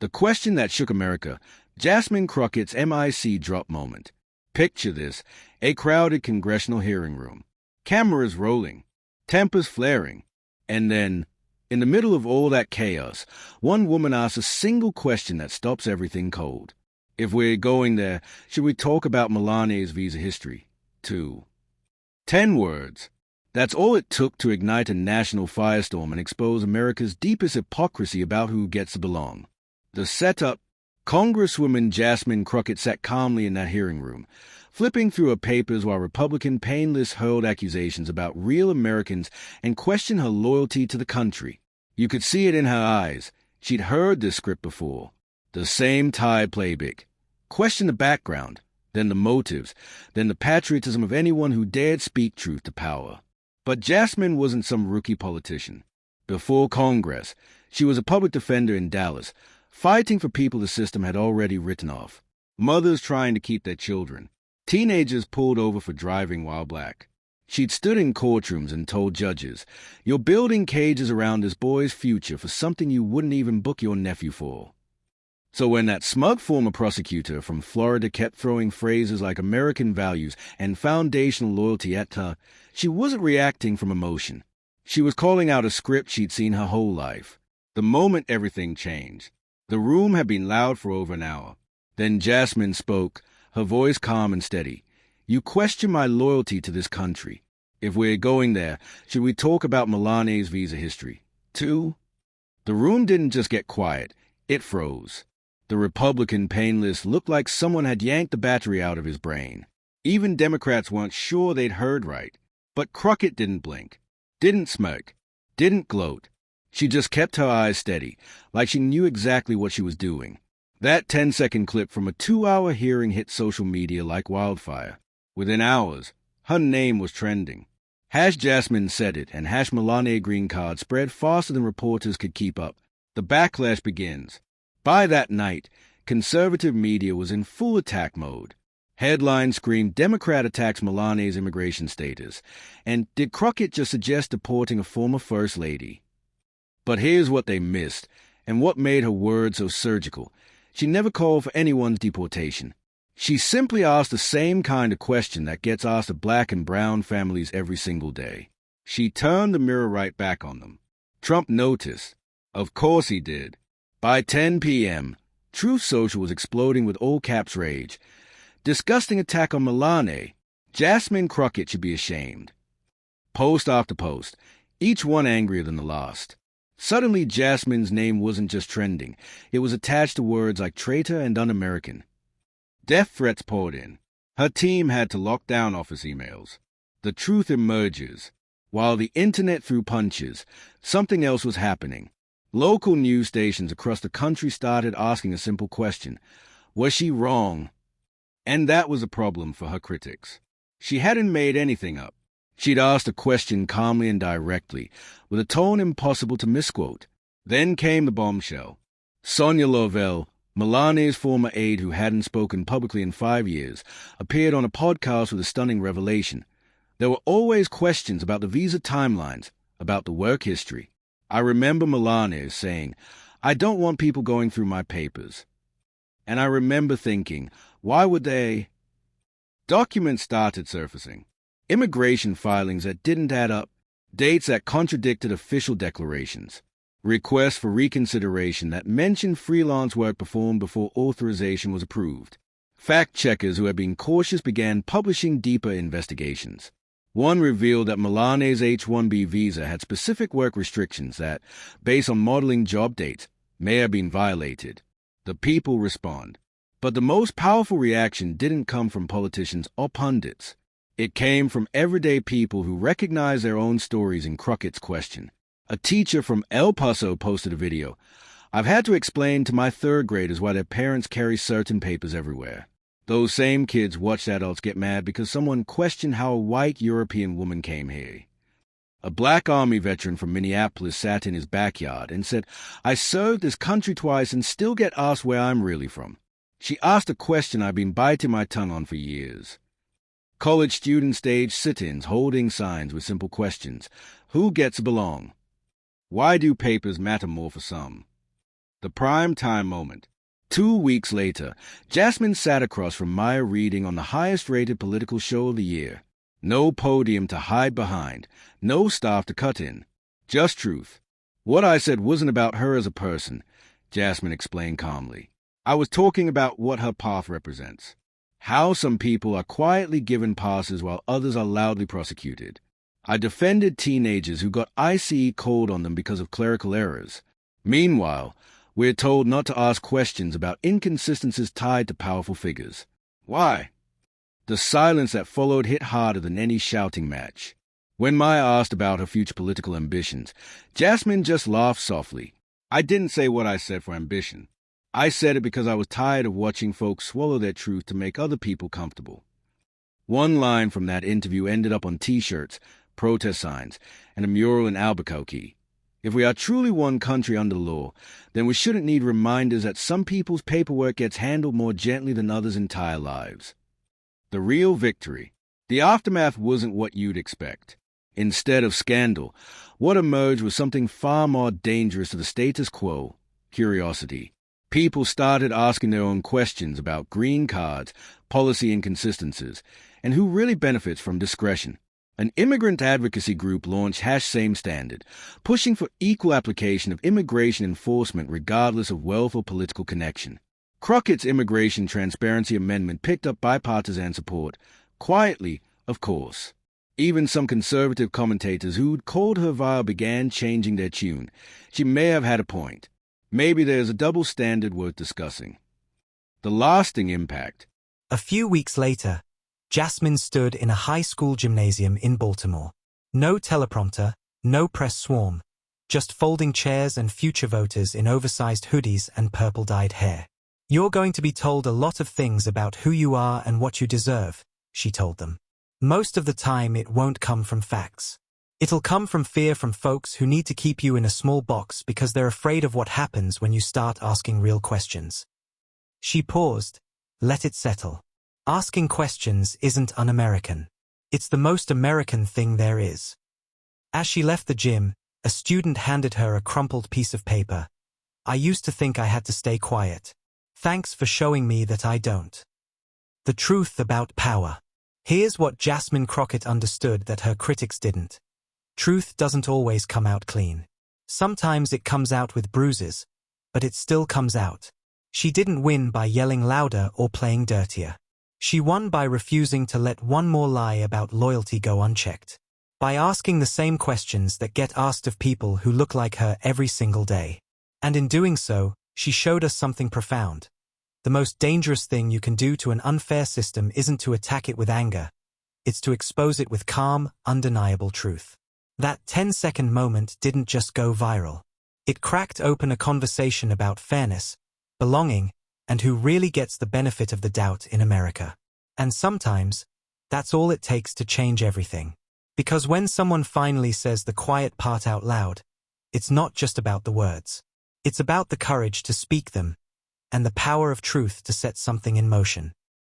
The question that shook America, Jasmine Crockett's MIC drop moment. Picture this, a crowded congressional hearing room. Cameras rolling, tempers flaring, and then, in the middle of all that chaos, one woman asks a single question that stops everything cold. If we're going there, should we talk about Melania's visa history? 2. 10 words. That's all it took to ignite a national firestorm and expose America's deepest hypocrisy about who gets to belong. The setup: Congresswoman Jasmine Crockett sat calmly in that hearing room, flipping through her papers while Republican painless hurled accusations about real Americans and questioned her loyalty to the country. You could see it in her eyes. She'd heard this script before. The same tired playbook. Question the background, then the motives, then the patriotism of anyone who dared speak truth to power. But Jasmine wasn't some rookie politician. Before Congress, she was a public defender in Dallas, fighting for people the system had already written off. Mothers trying to keep their children. Teenagers pulled over for driving while black. She'd stood in courtrooms and told judges, "You're building cages around this boy's future for something you wouldn't even book your nephew for." So when that smug former prosecutor from Florida kept throwing phrases like American values and foundational loyalty at her, she wasn't reacting from emotion. She was calling out a script she'd seen her whole life. The moment everything changed. The room had been loud for over an hour. Then Jasmine spoke, her voice calm and steady. "You question my loyalty to this country. If we're going there, should we talk about Melania's visa history? 2. The room didn't just get quiet, it froze. The Republican painless looked like someone had yanked the battery out of his brain. Even Democrats weren't sure they'd heard right. But Crockett didn't blink, didn't smirk, didn't gloat. She just kept her eyes steady, like she knew exactly what she was doing. That 10-second clip from a 2-hour hearing hit social media like wildfire. Within hours, her name was trending. #Jasmine said it and #Melania green card spread faster than reporters could keep up. The backlash begins. By that night, conservative media was in full attack mode. Headlines screamed Democrat attacks Melania's immigration status, and did Crockett just suggest deporting a former First Lady? But here's what they missed, and what made her words so surgical. She never called for anyone's deportation. She simply asked the same kind of question that gets asked of black and brown families every single day. She turned the mirror right back on them. Trump noticed. Of course he did. By 10 p.m., Truth Social was exploding with all-caps rage. Disgusting attack on Melania. Jasmine Crockett should be ashamed. Post after post, each one angrier than the last. Suddenly, Jasmine's name wasn't just trending. It was attached to words like traitor and un-American. Death threats poured in. Her team had to lock down office emails. The truth emerges. While the internet threw punches, something else was happening. Local news stations across the country started asking a simple question. Was she wrong? And that was a problem for her critics. She hadn't made anything up. She'd asked a question calmly and directly, with a tone impossible to misquote. Then came the bombshell. Sonia Lovell, Melania's former aide who hadn't spoken publicly in 5 years, appeared on a podcast with a stunning revelation. There were always questions about the visa timelines, about the work history. I remember Melania saying, "I don't want people going through my papers." And I remember thinking, why would they? Documents started surfacing. Immigration filings that didn't add up, dates that contradicted official declarations, requests for reconsideration that mentioned freelance work performed before authorization was approved. Fact-checkers who had been cautious began publishing deeper investigations. One revealed that Melania's H-1B visa had specific work restrictions that, based on modeling job dates, may have been violated. The people respond. But the most powerful reaction didn't come from politicians or pundits. It came from everyday people who recognized their own stories in Crockett's question. A teacher from El Paso posted a video. "I've had to explain to my third graders why their parents carry certain papers everywhere." Those same kids watched adults get mad because someone questioned how a white European woman came here. A black Army veteran from Minneapolis sat in his backyard and said, "I served this country twice and still get asked where I'm really from." She asked a question I've been biting my tongue on for years. College students staged sit-ins holding signs with simple questions. Who gets to belong? Why do papers matter more for some? The prime time moment. 2 weeks later, Jasmine sat across from Maya reading on the highest-rated political show of the year. No podium to hide behind, no staff to cut in. Just truth. What I said wasn't about her as a person, Jasmine explained calmly. I was talking about what her path represents. How some people are quietly given passes while others are loudly prosecuted. I defended teenagers who got ICE cold on them because of clerical errors. Meanwhile, we're told not to ask questions about inconsistencies tied to powerful figures. Why? The silence that followed hit harder than any shouting match. When Maya asked about her future political ambitions, Jasmine just laughed softly. I didn't say what I said for ambition. I said it because I was tired of watching folks swallow their truth to make other people comfortable. One line from that interview ended up on T-shirts, protest signs, and a mural in Albuquerque. If we are truly one country under law, then we shouldn't need reminders that some people's paperwork gets handled more gently than others' entire lives. The real victory. The aftermath wasn't what you'd expect. Instead of scandal, what emerged was something far more dangerous to the status quo: curiosity. People started asking their own questions about green cards, policy inconsistencies, and who really benefits from discretion. An immigrant advocacy group launched #SameStandard, pushing for equal application of immigration enforcement regardless of wealth or political connection. Crockett's Immigration Transparency Amendment picked up bipartisan support, quietly, of course. Even some conservative commentators who'd called her vile began changing their tune. She may have had a point. Maybe there's a double standard worth discussing. The lasting impact. A few weeks later, Jasmine stood in a high school gymnasium in Baltimore. No teleprompter, no press swarm, just folding chairs and future voters in oversized hoodies and purple-dyed hair. You're going to be told a lot of things about who you are and what you deserve, she told them. Most of the time it won't come from facts. It'll come from fear from folks who need to keep you in a small box because they're afraid of what happens when you start asking real questions. She paused. Let it settle. Asking questions isn't un-American. It's the most American thing there is. As she left the gym, a student handed her a crumpled piece of paper. I used to think I had to stay quiet. Thanks for showing me that I don't. The truth about power. Here's what Jasmine Crockett understood that her critics didn't. Truth doesn't always come out clean. Sometimes it comes out with bruises, but it still comes out. She didn't win by yelling louder or playing dirtier. She won by refusing to let one more lie about loyalty go unchecked. By asking the same questions that get asked of people who look like her every single day. And in doing so, she showed us something profound. The most dangerous thing you can do to an unfair system isn't to attack it with anger. It's to expose it with calm, undeniable truth. That 10-second moment didn't just go viral. It cracked open a conversation about fairness, belonging, and who really gets the benefit of the doubt in America. And sometimes, that's all it takes to change everything. Because when someone finally says the quiet part out loud, it's not just about the words. It's about the courage to speak them, and the power of truth to set something in motion.